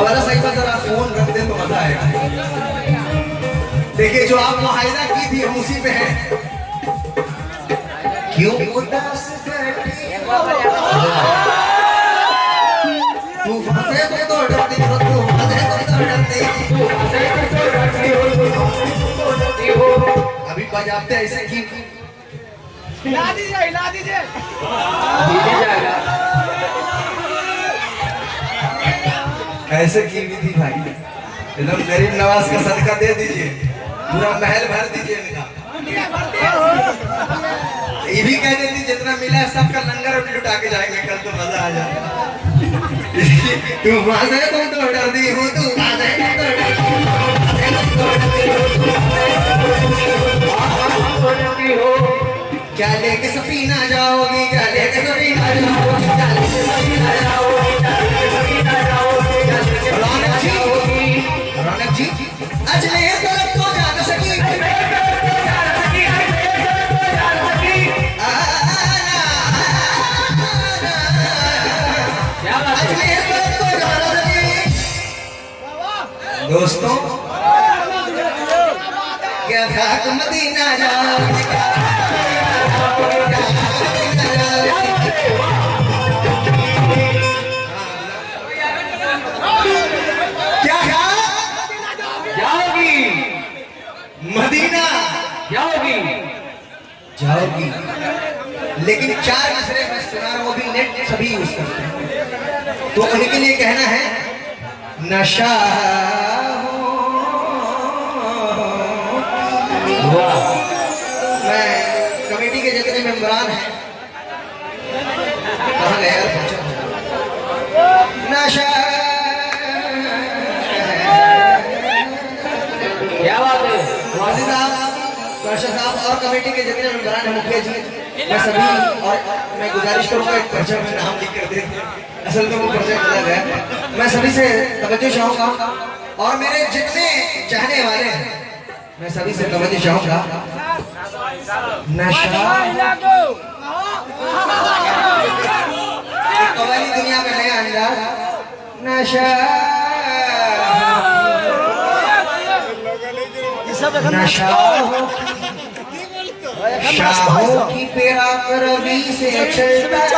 वाला सही बात, जरा फोन रख दे तो मजा आएगा। देखिए जो आप मुआहिदा की थी हम उसी पे हैं। क्यों उदास तू फंसे तो डरती हो, तू फंसे तो डरती हो। अभी बजाते ऐसे की हिला दीजिए, हिला दीजिए। ऐसे की भी थी भाई, एकदम गरीब नवाज का सदका दे दीजिए, पूरा महल भर दीजिए इनका। ये भी कह देती जितना मिला है सबका लंगर अब लुटा के जाएंगे, कल तो मजा आ जाएगा। तू फंसे तुम तो डरती हो, तू फंसे तो डरती हो। क्या लेके सफीना जाओगी, क्या लेके सफीना जाओगी, क्या लेके सफीना जाओगी, क्या लेके सफीना जाओगी, क्या लेके रौनक जी, रौनक जी अजमेर तरफ तो जा न सकी, अजमेर तरफ तो जा न सकी, अजमेर तरफ तो जा न सकी। क्या बात है, अजमेर तरफ तो जा न सकी। दोस्तों क्या खाक मदीना जाओगी, मदीना जाओगी, जाओगी। लेकिन 4 मिसरे मैं सुना रहा हूं, वो भी नेट सभी यूज करते हैं, तो उनके लिए कहना है नशा मैं कमेटी के जितने मेंबरान हैं कहाँ गए यार, नशा क्या बात है साहब और कमेटी के जितने मेंबरान हैं, मुखिया जी, मैं सभी और मैं गुजारिश करूंगा एक पर्चा में नाम लिख कर दे, असल में वो पर्चा चला गया। मैं सभी से तवज्जो चाहूंगा और मेरे जितने चाहने वाले हैं मैं सभी से तवज्जो चाहूंगा। नशा कव्वाली दुनिया में नया अंदाज, नशा शाहों की पेरा रवि से चलता है,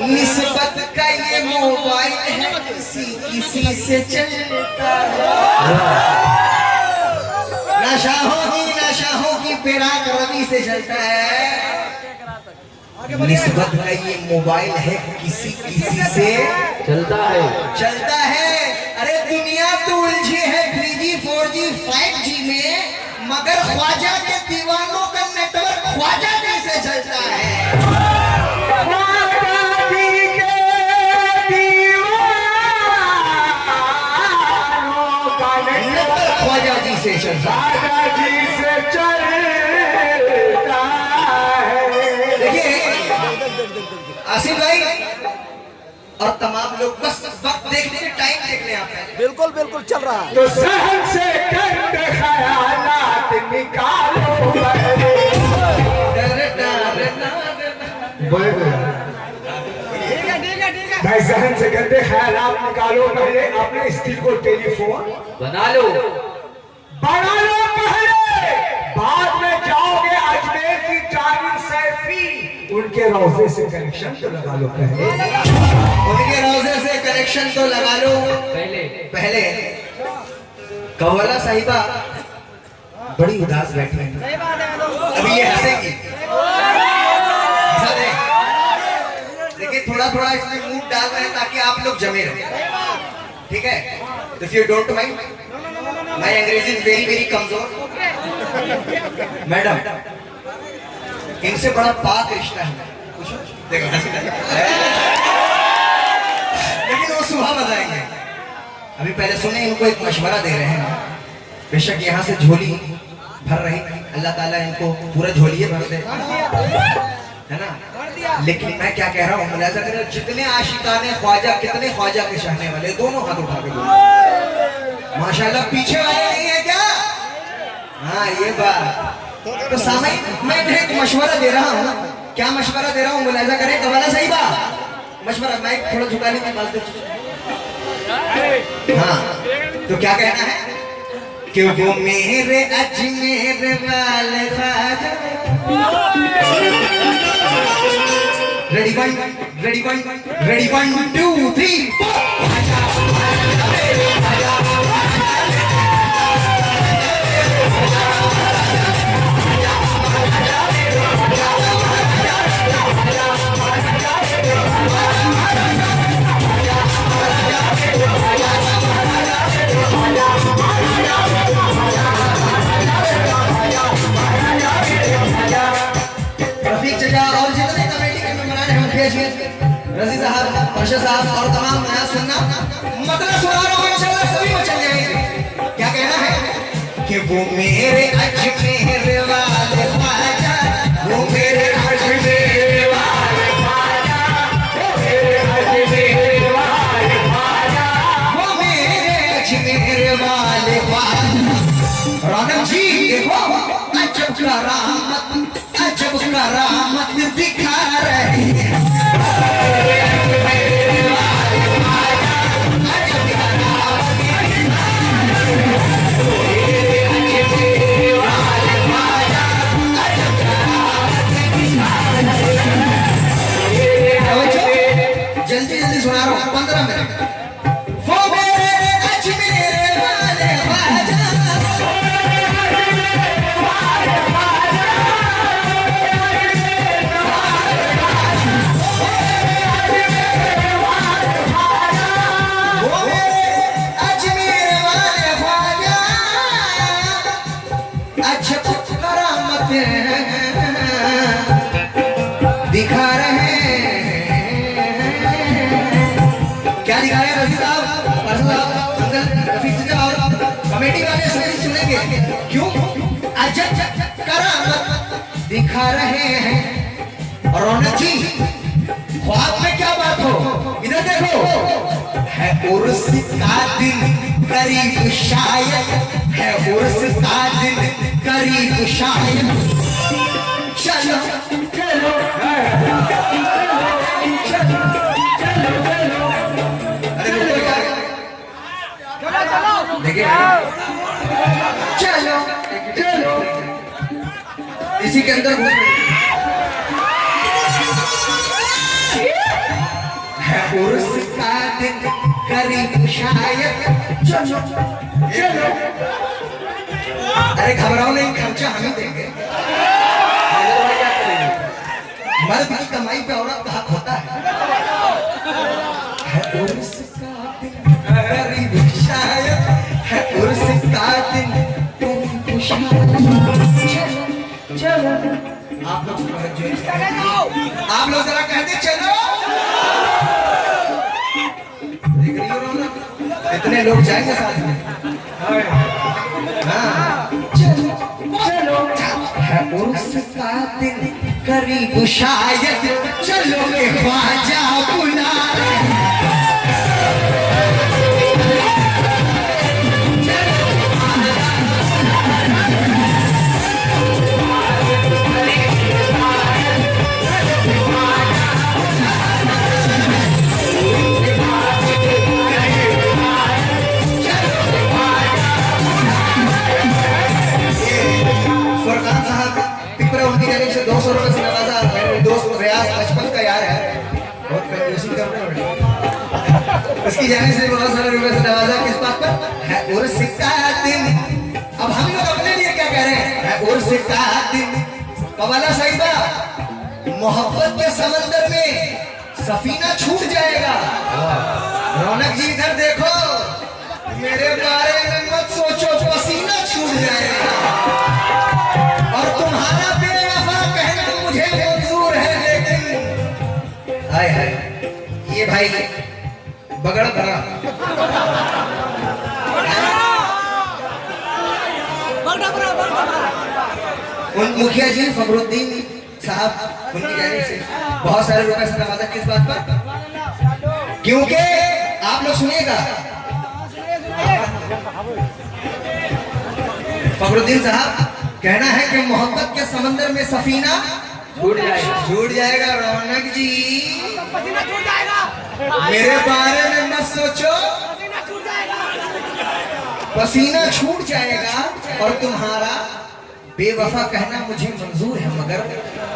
निस्बत का ये मोबाइल है किसी किसी से चलता है। नशाहों की पेरा रवि से चलता है, निस्बत का ये मोबाइल है किसी किसी से चलता है। अरे दुनिया तो उलझी है 3G 4G 5G में, मगर ख्वाजा के दीवानों का नेटवर्क ख्वाजा जी से चलता है। ख्वाजा जी से चलता है। देखिए आसिफ भाई और तमाम लोग बस वक्त देखने के टाइम देख लें आप, बिल्कुल बिल्कुल चल रहा है। तो सहन से गंदे ख्यालात निकालो, भाई जहन से गंदे ख्यालात निकालो। पहले अपने स्त्री को टेलीफोन बना लो पहले, बाद में जाओगे अजमेर की जानिब सैफी, उनके रोजे से कनेक्शन तो लगा लो पहले, उनके रोजे से कनेक्शन तो लगा लो पहले। कव्वाला साहिबा बड़ी उदास बैठी है, अभी ये हंसेगी, देखिए थोड़ा थोड़ा इसमें मूड डाल रहे हैं ताकि आप लोग जमे रहे, ठीक है। If you don't mind, my अंग्रेजी इज वेरी वेरी कमजोर। मैडम इनसे बड़ा पाक रिश्ता है, देखो लेकिन वो सुबह बताएंगे। अभी पहले सुने, इनको एक मशवरा दे रहे हैं, बेशक यहाँ से झोली भर रही, अल्लाह ताला इनको पूरा झोलिए भर दे, है ना। लेकिन मैं क्या कह रहा हूँ, मुलाजा करें, जितने आशिकाने ख्वाजा, कितने ख्वाजा के चाहने वाले, दोनों हाथ उठा के माशाल्लाह, पीछे वाले नहीं है क्या? हाँ ये बात। तो सामने मैं एक मशवरा दे रहा हूँ, क्या मशवरा दे रहा हूँ मुलाजा करें। कव्वाला साहिबा मशवरा माइक थोड़ा झुका लीजिए पास दे। हाँ तो क्या कहना है कि वो मेरे अजमेर वाले ख्वाजा। Ready one, ready one, ready 1 2 3 Rafiq चचा और जितने कमेटी के मेहमान हैं मुखिया जी, रजी साहब, अर्शद साहब और तमाम नया सुनना मतलब सुना रहा हूँ, इंशाल्लाह सभी मचल जाएंगे। क्या कहना है कि वो मेरे अजमेर वाले ख्वाजा, वो मेरे अजमेर वाले ख्वाजा, वो मेरे अजमेर वाले ख्वाजा, वो मेरे अजमेर वाले ख्वाजा। रौनक जी देखो अजब करामत, अजब करामत दिखा रहे हैं। जल्दी जल्दी सुना रहा हूँ 15 मिनट। वो मेरे अजमेर वाले ख्वाजा, दिखा रहे क्या दिखा रहे हैं रफी साहब, अर्शद साहब, अंकल, रफीक चचा और कमेटी वाले सभी सुनेंगे क्यों अजब करामत दिखा रहे हैं। रौनक जी ख्वाब में क्या बात हो, इधर देखो, है उर्स का दिन करीब शायद, है उर्स का दिन करीब शायद। चलो चलो देखिए चलो चलो इसी के अंदर है उर्स का दिन करीब शायद। चलो चलो अरे घबराओ नहीं, खर्चा हम ही देंगे। मर्द की कमाई पे औरत का हक होता है उर्स का दिन करीब शायद, है उर्स का दिन तुम शायद। चलो आप लोग आप लोग जरा कहते चलो, देख रही हो रौनक, इतने लोग जाएंगे साथ में। हाँ चलो चलो है उर्स का दिन करीब शायद, चलो के ख्वाजा बुला रहे हैं। उनकी जानिब से 200 रुपए से नवाजा। मेरे दोस्त रियाज बचपन का यार है, बहुत कंजूसी करते हैं, उसकी जानिब से बहुत सारे रुपए से नवाजा। किस बात पर है उर्स का दिन। अब हम लोग अपने लिए क्या कह रहे हैं, है उर्स का दिन। कवाला साहिबा मोहब्बत के समंदर में सफीना छूट जाएगा। रौनक जी इधर देखो, मेरे बारे में मत सोचो, पसीना छूट जाएगा। और तुम्हारा बेवफा कहना मुझे मंजूर है, लेकिन हाय हाय ये भाई बगड़ भरा। उन मुखिया जी फखरुद्दीन साहब, उनकी जानिब से बहुत सारे रुपए से नवाजा। किस बात पर, क्योंकि आप लोग सुनिएगा, फखरुद्दीन साहब कहना है कि मोहब्बत के समंदर में सफीना छूट जाएगा रौनक जी। पसीना छूट जाएगा। मेरे बारे में मत सोचो, पसीना छूट जाएगा। पसीना छूट जाएगा और तुम्हारा बेवफा कहना मुझे मंजूर है, मगर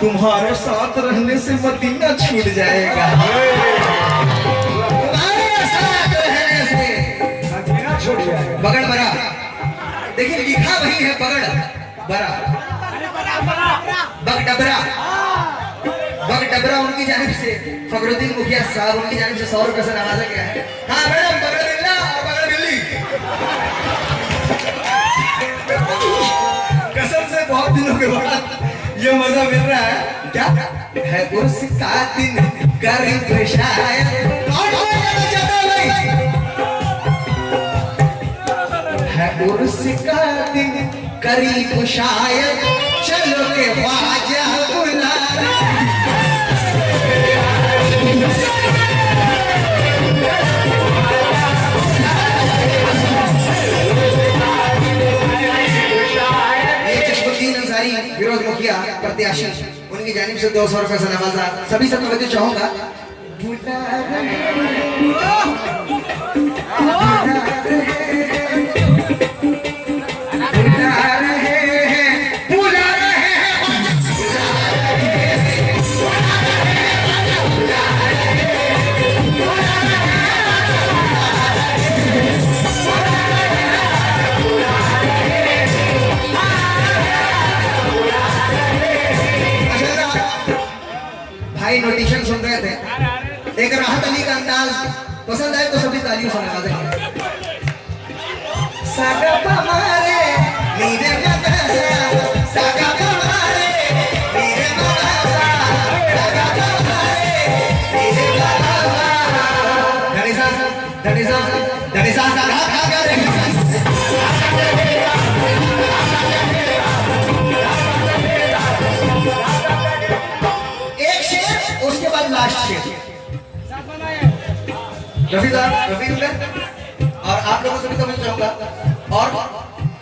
तुम्हारे साथ रहने से मदीना छूट जाएगा। तुम्हारे साथ रहने से मदीना छूट जाएगा। बगड़ बरा, देखिए लिखा वही है बगड़ बरा, बगडबरा। बगडबरा उनकी जानिब से फखरुद्दीन मुखिया साहब उनकी जानिब से 100 रुपए से नवाजा गया है। हाँ मैडम, बगड़ बिल्ला और बगड़ बिल्ली। कसम से बहुत दिनों के बाद ये मजा मिल रहा है। क्या है उसका दिन गरीब शायद, कौन जाना चाहता है भाई? है उसका दिन करीब शायद, चलो के ख्वाजा बुला। फिरोज मुखिया प्रत्याशी उनकी जानिब से 200 रुपए से नवाजा। सभी से तवज्जो चाहूंगा। भाई नोटिशन सुन रहे थे, एक राहत अली का अंदाज पसंद आए तो सभी तालियों से नवाजेंगे। सागा हमारे नीरे मदरसा, सागा हमारे नीरे मदरसा, सागा हमारे नीरे मदरसा। धनीसा धनीसा धनीसा का खा कर उसके बाद लास्ट शेर रफी और आप लोगों से भी समझ चाहूंगा और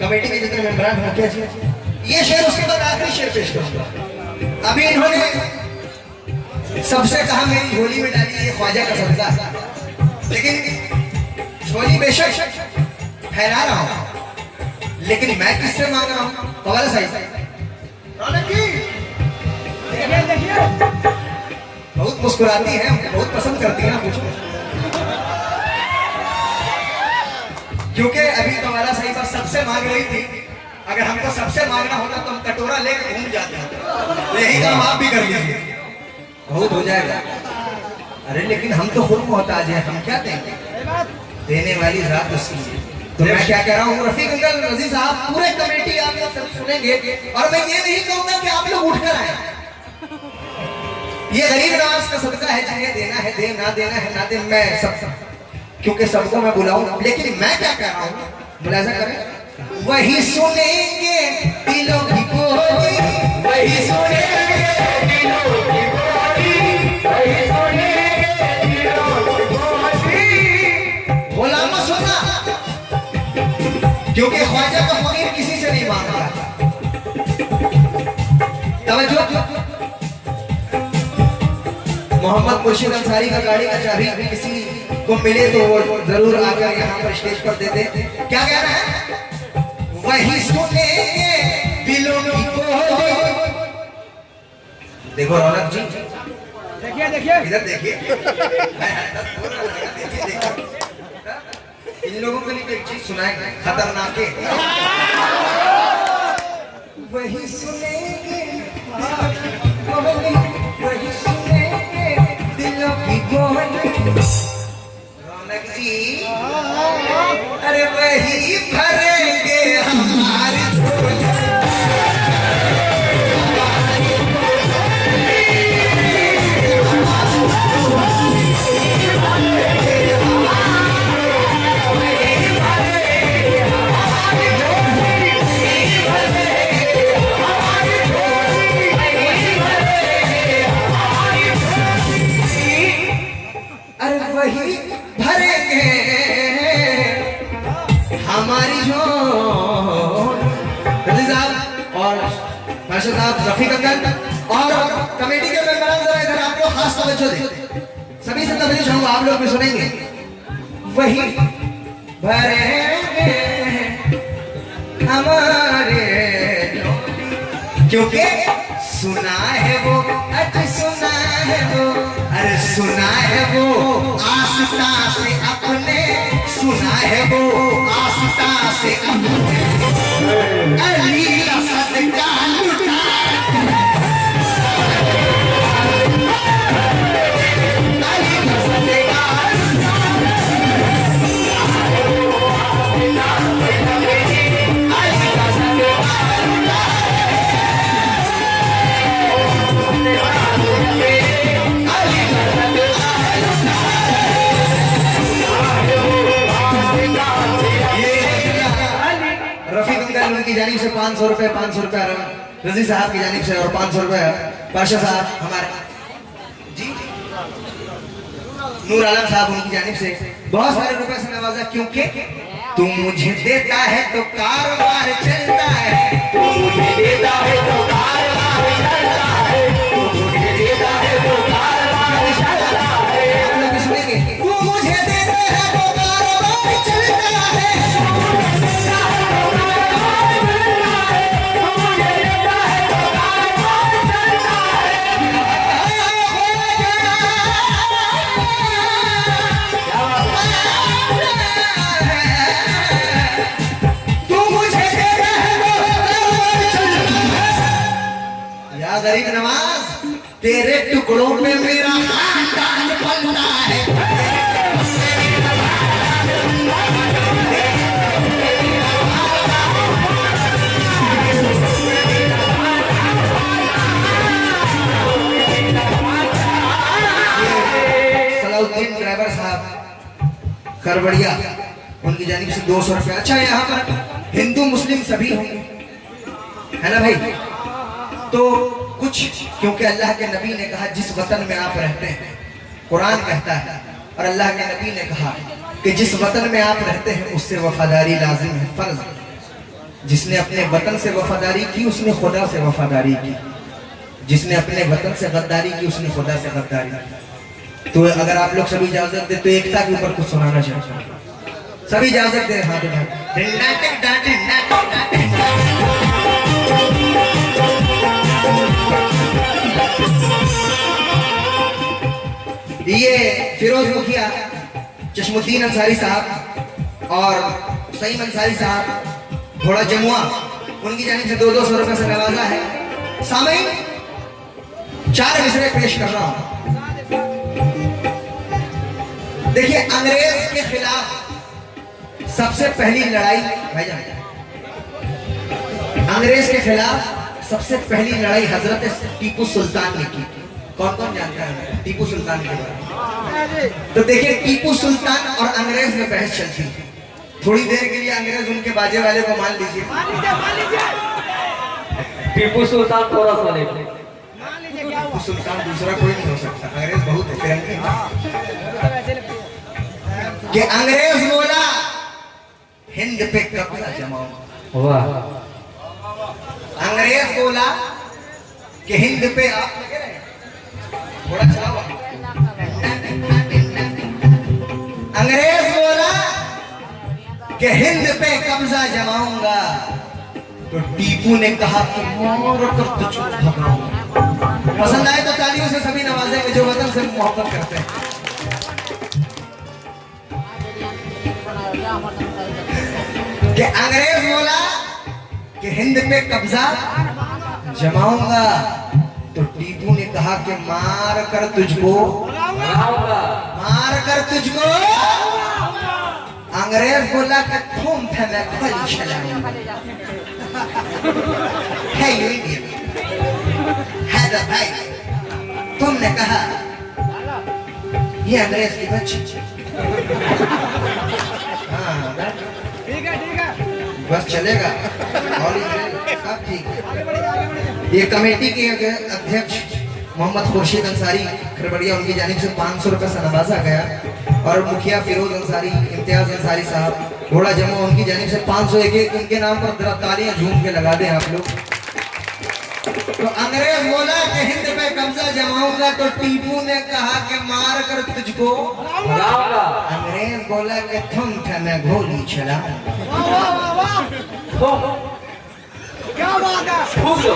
कमेटी के जितने मेंबरान मुखिया जी, ये शेर उसके बाद आखिरी शेर पेश करूंगा। अभी इन्होंने सबसे कहा मेरी झोली में डाली ये ख्वाजा का सदका है, लेकिन झोली बेशक फैला रहा हूं, लेकिन मैं किससे मांग रहा हूं? पवाला साहिब रौनक जी देखिए बहुत मुस्कुराती है, बहुत पसंद करती है मुझको, क्योंकि अभी तुम्हारा सही बात सबसे मांग रही थी। अगर हमको सबसे मांगना होता तो हम कटोरा लेकर घूम जाते हैं, तो यही काम आप भी कर लीजिए, बहुत हो जाएगा। अरे लेकिन हम तो खुद मोहताज हैं, हम क्या देंगे? देने वाली रात उसकी। तो मैं क्या कह रहा हूँ रफीक अंकल, रजी साहब, पूरे कमेटी आप लोग सभी सुनेंगे और मैं ये नहीं कहूंगा कि आप लोग उठकर आए। ये गरीब नवाज का सदका है, जिन्हें देना है दे, ना देना है ना दे, मैं सब, क्योंकि सबको मैं बुलाऊं। लेकिन मैं क्या कह रहा हूँ, मुलाजा करें, वही सुनेंगे दिलों की बोली, वही सुनेंगे दिलों की बोली, वही सुनेंगे दिलों की बोली। बोला मत सुना, क्योंकि ख्वाजा का फकीर किसी से नहीं मांगता। तवज्जो, मोहम्मद मुर्शिद अंसारी का गाड़ी का चाबी किसी को मिले तो वो जरूर आकर यहाँ पर स्टेज पर दे दे। क्या कह रहा है? वही सुनेंगे दिलों की बोली। देखो रौनक जी, देखिए देखिए इधर देखिए, इन लोगों के लिए एक चीज सुनाएंगे खतरनाक है। वही सुनेंगे वही सुनेंगे दिलों की बोली। रौनक जी, अरे वही भरेंगे हमारी झोली। वही भरेंगे हमारी झोली। और मास्टर साहब रफीक अंकल और कमेटी के मेंबरान जरा इधर आप लोग खास तवज्जो दें। सभी से तवज्जो चाहूंगा, आप लोग भी सुनेंगे। वही भरेंगे हमारे क्योंकि सुना है वो, अरे सुना है वो, अरे सुना है वो आस्था से अपने, सुना है वो आस्था से अपने अली का सदका लुटा, अली का सदका रफीक अंकल उनकी जानिब से 500 रुपए, 500 रुपए रजी साहब की जानिब से और 500 रुपए पाशा साहब हमारे जी नूर आलम साहब उनकी जानिब से बहुत सारे रुपए से नवाजा। क्योंकि तू मुझे देता है तो कारोबार चलता है, तू मुझे देता है तो कारोबार चलता है, तू मुझे देता है तो कारोबार चलता है। आप लोग भी सुनेंगे, तू मुझे देता है तो कारोबार चलता है, गरीब नवाज तेरे टुकड़ों पे मेरा खानदान पलता है। सलाउद्दीन ड्राइवर साहब खरबड़िया उनकी जानिब से 200 रुपए। अच्छा यहाँ पर हिंदू मुस्लिम सभी होंगे है ना भाई, तो कुछ क्योंकि अल्लाह के नबी ने कहा जिस वतन में आप रहते हैं, कुरान कहता है और अल्लाह के नबी ने कहा कि जिस वतन में आप रहते हैं उससे वफादारी लाजिम है, फर्ज। जिसने अपने वतन से वफादारी की उसने खुदा से वफादारी की, जिसने अपने वतन से गद्दारी की उसने खुदा से गद्दारी की। तो अगर आप लोग सभी इजाजत दे तो एकता के ऊपर कुछ सुनाना चाहता हूँ। सभी इजाजत दे। हाँ ये फिरोज मुखिया, चश्मुद्दीन अंसारी साहब और सईम अंसारी साहब घोड़ा जमुआ उनकी जानिब से 200 रुपए से नवाजा है। सामईन 4 मिसरे पेश कर रहा हूं। देखिए अंग्रेज के खिलाफ सबसे पहली लड़ाई भाईजान, अंग्रेज के खिलाफ सबसे पहली लड़ाई हजरत टीपू सुल्तान ने की। कौन कौन जानता है टीपू सुल्तान के बारे में? तो देखिए टीपू सुल्तान और अंग्रेज में बहस चलती है। थोड़ी देर के लिए अंग्रेज उनके बाजे वाले को मान लीजिए, टीपू सुल्तान कोरस वाले, टीपू सुल्तान दूसरा कोई नहीं हो सकता, अंग्रेज बहुत है फिरंगी। कि अंग्रेज बोला हिंद पे कब्जा जमाओ, वाह। अंग्रेज बोला कि हिंद पे आप लगे रहे, थोड़ा चलाओ। अंग्रेज बोला कि हिंद पे कब्जा जमाऊंगा, तो टीपू ने कहा कि मार कर तुझको भगाऊंगा। पसंद आए तो तालियों से सभी नवाजेंगे जो वतन से मोहब्बत करते हैं। कि अंग्रेज बोला कि हिंद पे कब्जा जमाऊंगा, तो टीपू ने कहा कि मार कर तुझको अंग्रेज बोला कि तुम थे मैं गोली चलाऊंगा। है यू इंडियन हैदर भाई, तुमने कहा ये अंग्रेज की बच्ची। हाँ ठीक है बस चलेगा और सब ठीक है। ये कमेटी के अध्यक्ष मोहम्मद खुर्शीद अंसारी खरबड़िया उनकी जानिब से 500 रुपए से नवाजा गया और मुखिया फिरोज अंसारी, इम्तियाज अंसारी साहब घोड़ा जमा उनकी जानिब से 500 एक उनके नाम पर तालियां झूम के लगा दें आप लोग। तो अंग्रेज बोला कि हिंद पे कब्जा जमाऊंगा, तो टीपू ने कहा कि मार कर तुझको भगाऊंगा। अंग्रेज बोला कि थम थे मैं गोली चला। वाह वाह वाह वाह, ठोक, क्या बात है। ठोक दो।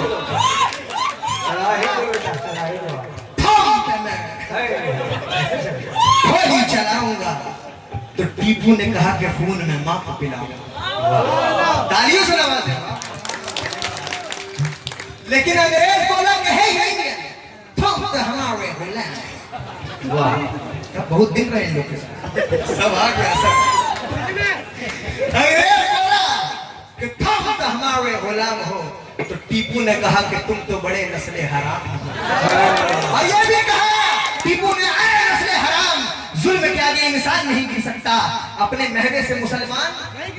चढ़ाई दो बेटा, चढ़ाई दो। थम थे मैं गोली चलाऊंगा, तो टीपू ने कहा कि खून में मां को पिलाऊंगा। तालियों से नवाज दे। लेकिन अंग्रेज बोला कि हे इंडियन, तुम तो हमारे गुलाम। वाह, तब बहुत दिन रहे इन लोग के साथ, सब आ गया सब। अंग्रेज बोला कि तुम तो हमारे गुलाम हो, तो टीपू ने कहा कि तुम तो बड़े नस्ले हराम हो। और ये भी कहा टीपू ने, आए नस्ले हराम, जुल्म के आगे इंसान नहीं गिर सकता, अपने महवे से मुसलमान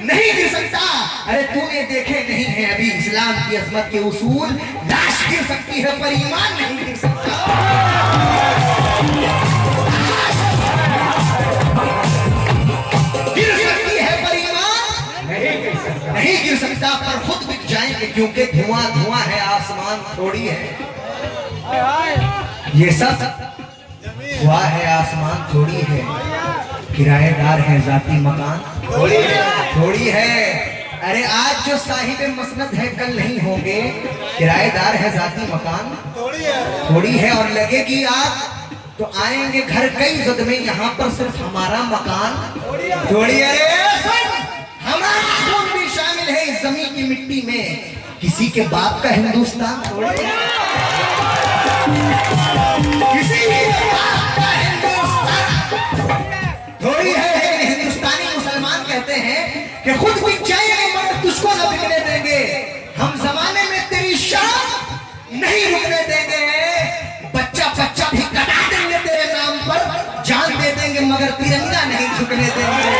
नहीं गिर सकता। अरे तूने देखे नहीं है अभी इस्लाम की अजमत के उसूल, लाश गिर सकती है पर ईमान नहीं गिर सकता। गिर सकती है पर ईमान नहीं गिर सकता, पर खुद बिक जाएंगे, क्योंकि धुआं धुआं है, आसमान थोड़ी है। हाय हाय, ये सब हुआ है, आसमान थोड़ी है, किराएदार है जाती मकान थोड़ी है। अरे आज जो साहिब मसनद है कल नहीं होंगे, किराएदार है जाती मकान थोड़ी है। और लगेगी आग तो आएंगे घर कई जद में, यहाँ पर सिर्फ हमारा मकान थोड़ी है। अरे सुन, हमारा खून भी शामिल है इस जमीन की मिट्टी में, किसी के बाप का हिंदुस्तान थोड़ी है, किसी के बाप का हिंदुस्तान थोड़ी है। लेकिन हिंदुस्तानी मुसलमान कहते हैं कि खुद बिक जाएंगे मगर तुझको न बिकने देंगे, हम जमाने में तेरी शान नहीं रुकने देंगे, बच्चा बच्चा भी कटा देंगे तेरे नाम पर, जान दे देंगे मगर तिरंगा नहीं झुकने देंगे।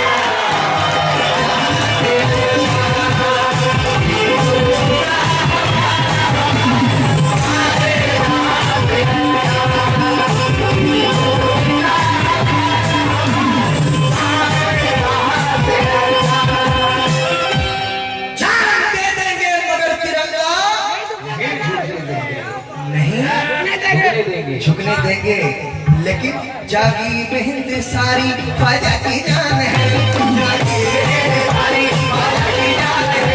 झुकने देंगे। लेकिन जागी हिंद सारी ख्वाजा की जान है, जागी रहे सारी ख्वाजा की जान है,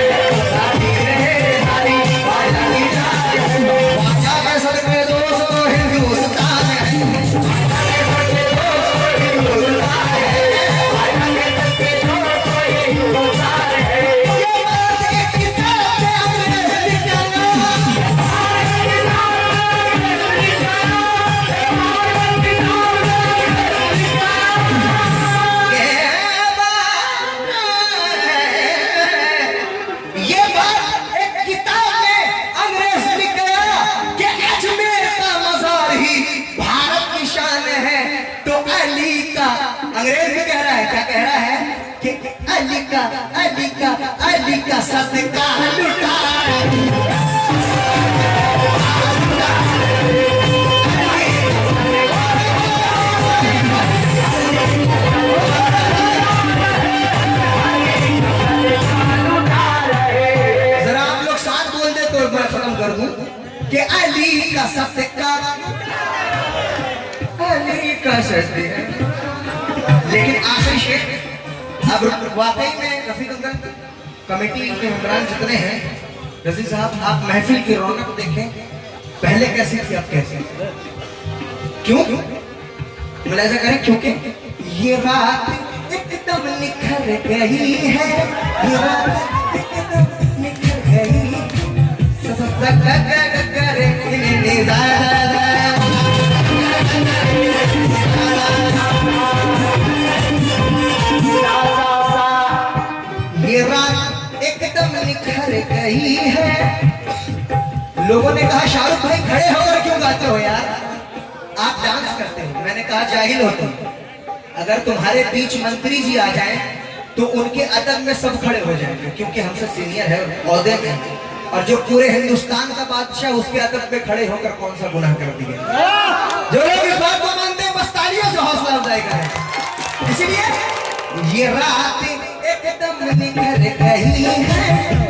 जागी रहे सारी ख्वाजा की जान है। ख्वाजा के सर पे दोस्तों हिंदुस्तान है, ख्वाजा के सर पे दोस्तों हिंदुस्तान है, ख्वाजा के सर पे दोस्तों हिंदुस्तान है। ये बात एक किताब में हमने लिखा है, अंग्रेज भी कह रहा है, क्या कह रहा है कि अली का सदका लुटा। जरा आप लोग साथ बोल दे तो मैं खत्म कर दूं कि अली का सदका, अली का सदका। लेकिन आखिरी शेर, अब वाकई में रफीक अंकल कमेटी के मेंबरान जितने हैं, रफीक साहब आप महफिल की रौनक देखें, पहले कैसी थी अब कैसी, क्यों मुलाहिजा करें, क्योंकि ये रात एकदम निखर गई है, ये रात एकदम निखर गई। ये रात एकदम निखर गई है। लोगों ने कहा शाहरुख भाई खड़े होकर क्यों गाते हो यार, आप डांस करते हो। मैंने कहा जाहिल हो तुम, अगर तुम्हारे बीच मंत्री जी आ जाएं तो उनके अदब में सब खड़े हो जाएंगे, क्योंकि हमसे सीनियर है औहदे में, और जो पूरे हिंदुस्तान का बादशाह उसके अदब पे खड़े होकर कौन सा गुनाह कर दिया। जो लोग इस बात को मानते हैं बस तालियों से हौसला अफजाई करें। इसलिए ये रात एकदम निखर गई है,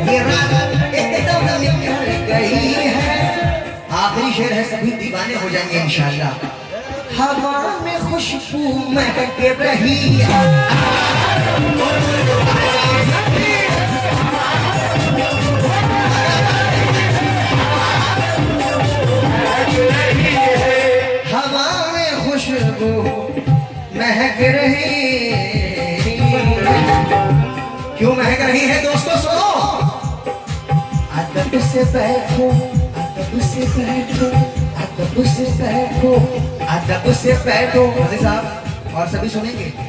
ये रात एकदम निखर गई है। शेर है, सभी दीवाने हो जाएंगे इंशाअल्लाह। हवा में खुशबू महक रही है, हवा में खुशबू महक रही। क्यों महक रही है दोस्तों, सुनो। अदब से बैठो, अदब से बैठो, अदब से बैठो, अदब से बैठो। अजीज साहब और सभी सुनेंगे।